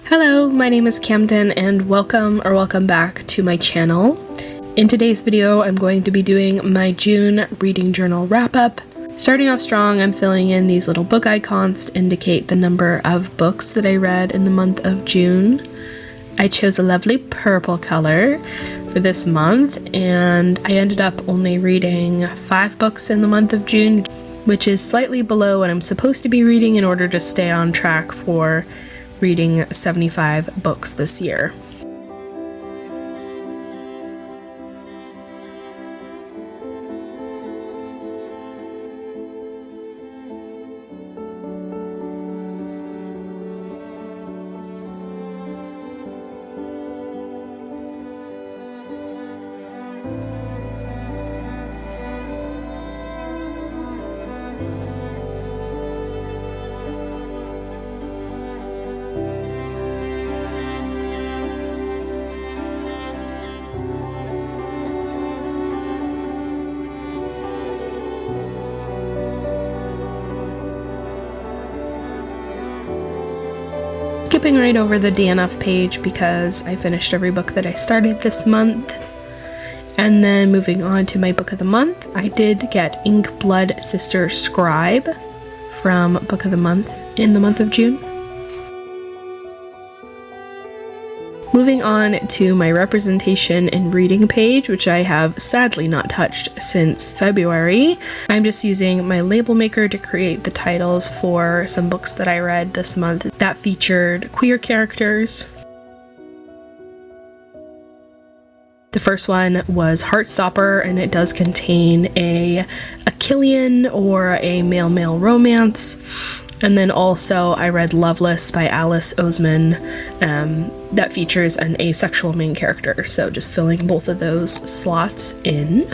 Hello, my name is Camden and welcome back to my channel. In today's video, I'm going to be doing my June reading journal wrap-up. Starting off strong, I'm filling in these little book icons to indicate the number of books that I read in the month of June. I chose a lovely purple color for this month, and I ended up only reading 5 books in the month of June, which is slightly below what I'm supposed to be reading in order to stay on track for reading 75 books this year. Skipping right over the DNF page because I finished every book that I started this month. And then moving on to my book of the month, I did get Ink Blood Sister Scribe from Book of the Month in the month of June. Moving on to my representation and reading page, which I have sadly not touched since February. I'm just using my label maker to create the titles for some books that I read this month that featured queer characters. The first one was Heartstopper, and it does contain a Killian or a male-male romance. And then also I read Loveless by Alice Oseman, that features an asexual main character, so just filling both of those slots in.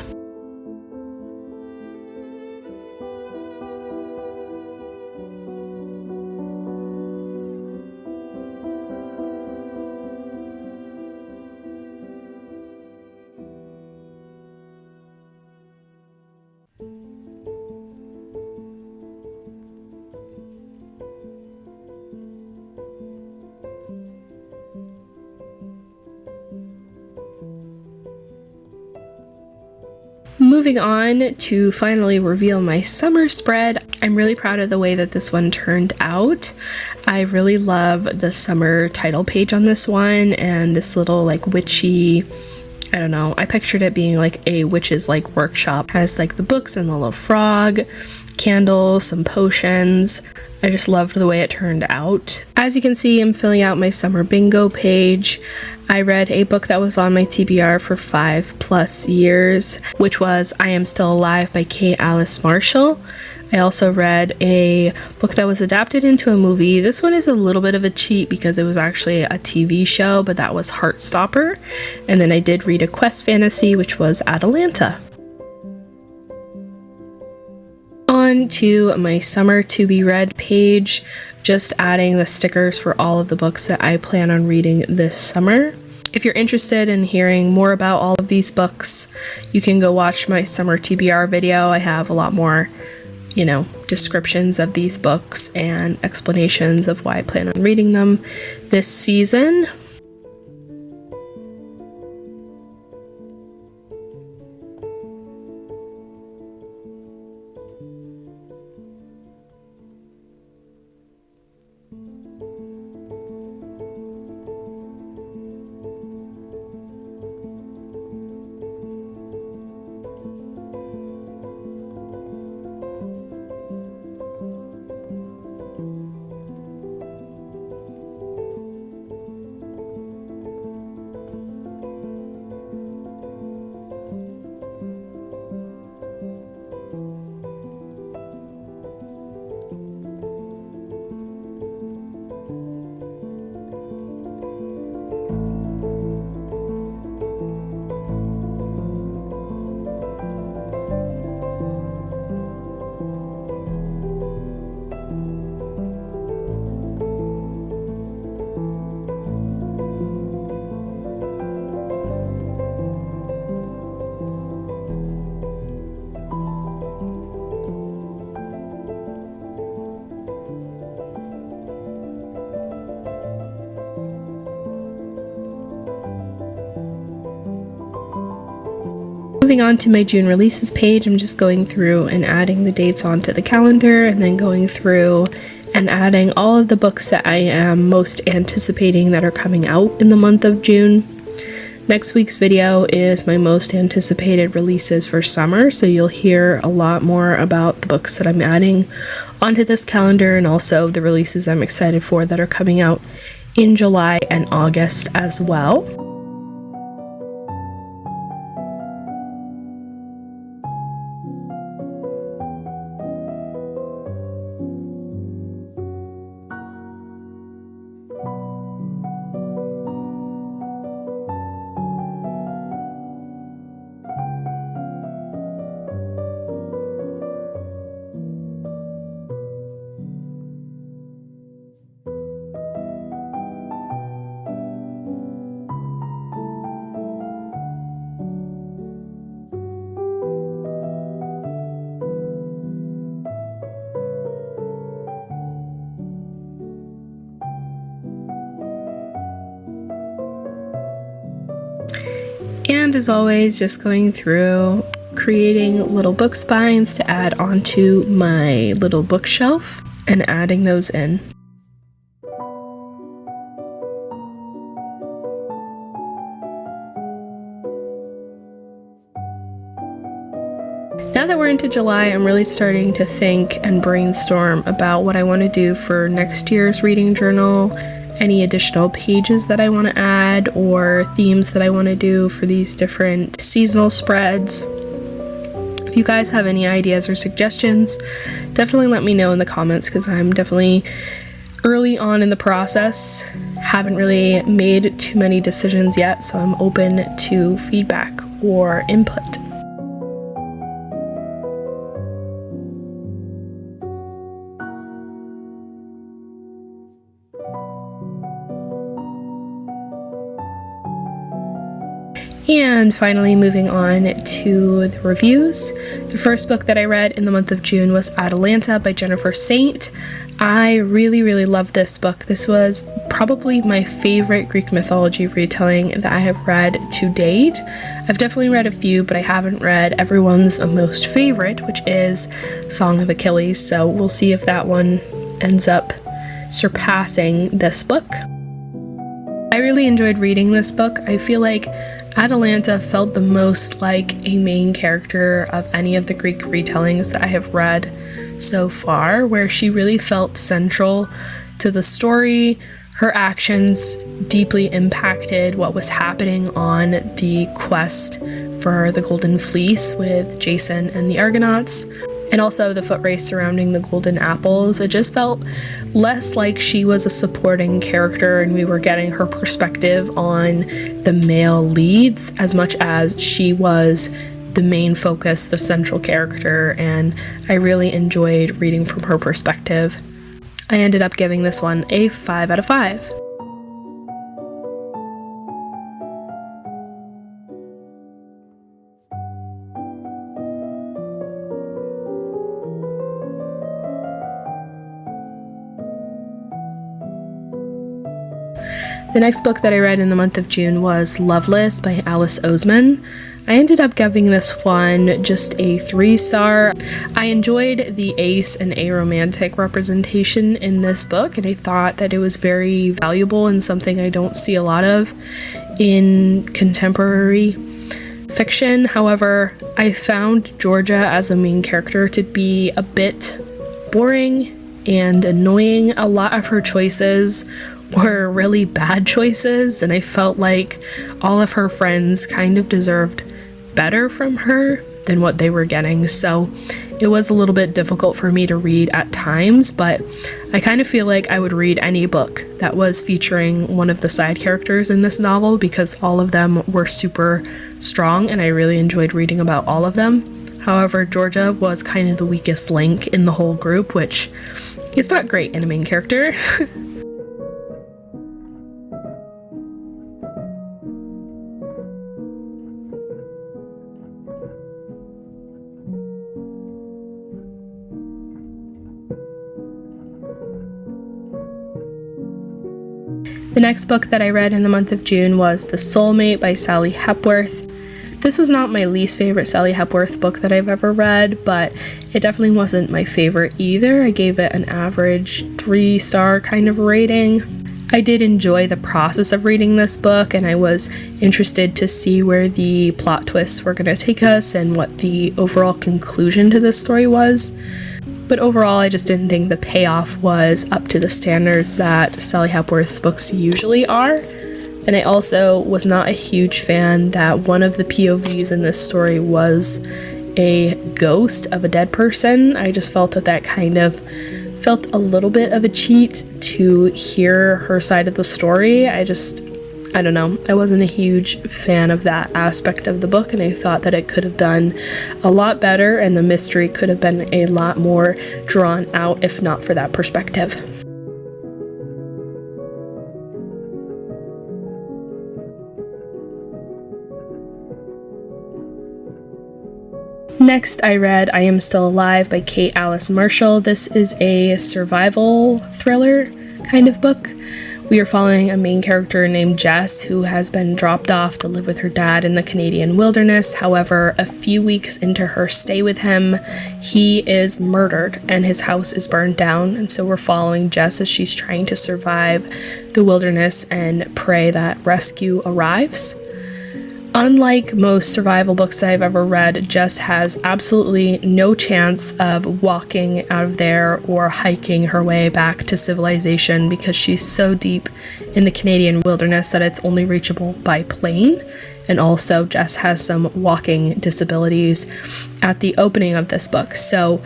Moving on to finally reveal my summer spread, I'm really proud of the way that this one turned out. I really love the summer title page on this one and this little like witchy, I don't know, I pictured it being like a witch's like workshop. It has like the books and the little frog, candles, some potions. I just loved the way it turned out. As you can see, I'm filling out my summer bingo page. I read a book that was on my TBR for 5+ years, which was I Am Still Alive by Kay Alice Marshall. I also read a book that was adapted into a movie. This one is a little bit of a cheat because it was actually a TV show, but that was Heartstopper. And then I did read a quest fantasy, which was Atalanta. On to my summer to be read page, just adding the stickers for all of the books that I plan on reading this summer. If you're interested in hearing more about all of these books, you can go watch my summer TBR video. I have a lot more, descriptions of these books and explanations of why I plan on reading them this season. Moving on to my June releases page, I'm just going through and adding the dates onto the calendar, and then going through and adding all of the books that I am most anticipating that are coming out in the month of June. Next week's video is my most anticipated releases for summer, so you'll hear a lot more about the books that I'm adding onto this calendar, and also the releases I'm excited for that are coming out in July and August as well. And as always, just going through creating little book spines to add onto my little bookshelf and adding those in. Now that we're into July, I'm really starting to think and brainstorm about what I want to do for next year's reading journal, any additional pages that I want to add, or themes that I want to do for these different seasonal spreads. If you guys have any ideas or suggestions, definitely let me know in the comments, because I'm definitely early on in the process. Haven't really made too many decisions yet, so I'm open to feedback or input. And finally, moving on to the reviews. The first book that I read in the month of June was Atalanta by Jennifer Saint. I really loved this book. This was probably my favorite Greek mythology retelling that I have read to date. I've definitely read a few, but I haven't read everyone's most favorite, which is Song of Achilles. So we'll see if that one ends up surpassing this book. I really enjoyed reading this book. I feel like Atalanta felt the most like a main character of any of the Greek retellings that I have read so far, where she really felt central to the story. Her actions deeply impacted what was happening on the quest for the Golden Fleece with Jason and the Argonauts, and also the foot race surrounding the Golden Apples. It just felt less like she was a supporting character and we were getting her perspective on the male leads, as much as she was the main focus, the central character, and I really enjoyed reading from her perspective. I ended up giving this one a 5 out of 5. The next book that I read in the month of June was Loveless by Alice Oseman. I ended up giving this one just a 3-star. I enjoyed the ace and aromantic representation in this book, and I thought that it was very valuable and something I don't see a lot of in contemporary fiction. However, I found Georgia as a main character to be a bit boring and annoying. A lot of her choices were really bad choices, and I felt like all of her friends kind of deserved better from her than what they were getting. So it was a little bit difficult for me to read at times, but I kind of feel like I would read any book that was featuring one of the side characters in this novel, because all of them were super strong and I really enjoyed reading about all of them. However, Georgia was kind of the weakest link in the whole group, which is not great in a main character. The next book that I read in the month of June was The Soulmate by Sally Hepworth. This was not my least favorite Sally Hepworth book that I've ever read, but it definitely wasn't my favorite either. I gave it an average 3-star kind of rating. I did enjoy the process of reading this book, and I was interested to see where the plot twists were going to take us and what the overall conclusion to this story was. But overall, I just didn't think the payoff was up to the standards that Sally Hepworth's books usually are. And I also was not a huge fan that one of the POVs in this story was a ghost of a dead person. I just felt that kind of felt a little bit of a cheat to hear her side of the story. I don't know. I wasn't a huge fan of that aspect of the book, and I thought that it could have done a lot better and the mystery could have been a lot more drawn out if not for that perspective. Next, I read I Am Still Alive by Kate Alice Marshall. This is a survival thriller kind of book. We are following a main character named Jess who has been dropped off to live with her dad in the Canadian wilderness. However, a few weeks into her stay with him, he is murdered and his house is burned down. And so we're following Jess as she's trying to survive the wilderness and pray that rescue arrives. Unlike most survival books that I've ever read, Jess has absolutely no chance of walking out of there or hiking her way back to civilization because she's so deep in the Canadian wilderness that it's only reachable by plane. And also, Jess has some walking disabilities at the opening of this book. So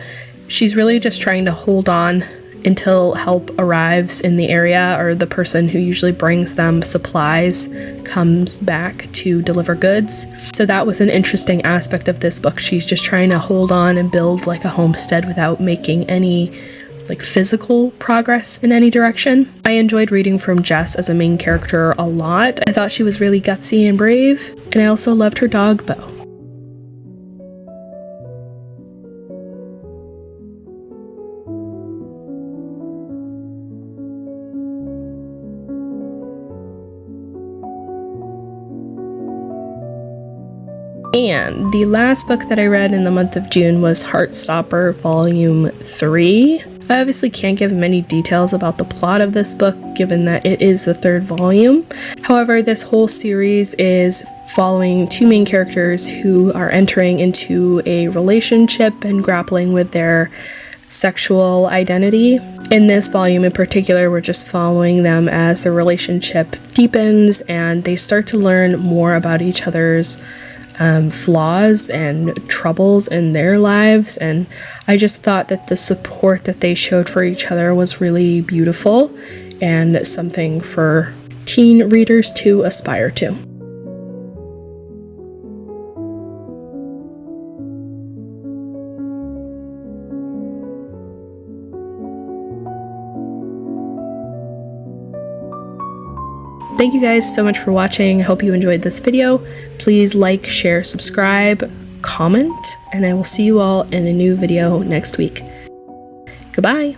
she's really just trying to hold on until help arrives in the area, or the person who usually brings them supplies comes back to deliver goods. So that was an interesting aspect of this book. She's just trying to hold on and build like a homestead without making any like physical progress in any direction. I enjoyed reading from Jess as a main character a lot. I thought she was really gutsy and brave, and I also loved her dog, Bo. And the last book that I read in the month of June was Heartstopper Volume 3. I obviously can't give many details about the plot of this book, given that it is the 3rd volume. However, this whole series is following 2 main characters who are entering into a relationship and grappling with their sexual identity. In this volume in particular, we're just following them as the relationship deepens and they start to learn more about each other's flaws and troubles in their lives, and I just thought that the support that they showed for each other was really beautiful and something for teen readers to aspire to. Thank you guys so much for watching. I hope you enjoyed this video. Please like, share, subscribe, comment, and I will see you all in a new video next week. Goodbye!